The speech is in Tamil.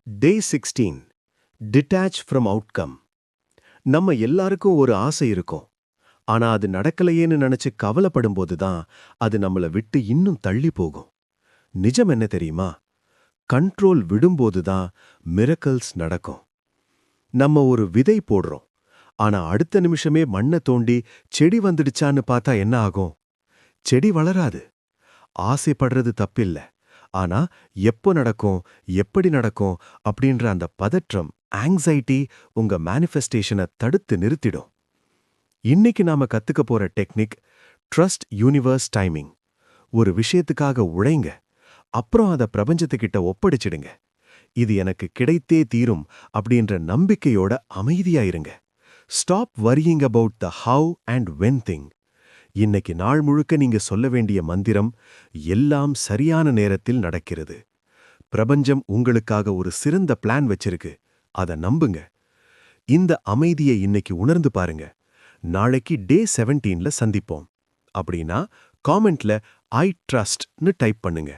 Day 16 Detach from Outcome. நம்ம எல்லாருக்கும் ஒரு ஆசை இருக்கும். ஆனா அது நடக்கலையேன்னு நினைச்சு கவலைப்படும்போது தான் அது நம்மள விட்டு இன்னும் தள்ளி போகும். நிஜம் என்ன தெரியுமா? கண்ட்ரோல் விடும்போது தான் மிரக்கல்ஸ் நடக்கும். நம்ம ஒரு விதை போடுறோம். ஆனா அடுத்த நிமிஷமே மண்ண தோண்டி செடி வந்துடுச்சான்னு பார்த்தா என்ன ஆகும்? செடி வளராது. ஆசைப்படுறது தப்பில்ல. ஆனா எப்போ நடக்கும், எப்படி நடக்கும் அப்படின்ற அந்த பதற்றம், ஆங்ஸைட்டி உங்க மேனிஃபெஸ்டேஷனை தடுத்து நிறுத்திடும். இன்னைக்கு நாம கத்துக்க போற டெக்னிக் ட்ரஸ்ட் யூனிவர்ஸ் டைமிங். ஒரு விஷயத்துக்காக உழைங்க, அப்புறம் அதை பிரபஞ்சத்துக்கிட்ட ஒப்படைச்சிடுங்க. இது எனக்கு கிடைத்தே தீரும் அப்படின்ற நம்பிக்கையோட அமைதியா இருங்க. Stop worrying about the how and when thing. இன்னைக்கு நாள் முழுக்க நீங்க சொல்ல வேண்டிய மந்திரம், எல்லாம் சரியான நேரத்தில் நடக்கிறது. பிரபஞ்சம் உங்களுக்காக ஒரு சிறந்த பிளான் வச்சிருக்கு. அத நம்புங்க. இந்த அமைதியை இன்னைக்கு உணர்ந்து பாருங்க. நாளைக்கு டே 17ல சந்திப்போம். அப்படின்னா காமெண்ட்ல ஐ ட்ரஸ்ட்னு டைப் பண்ணுங்க.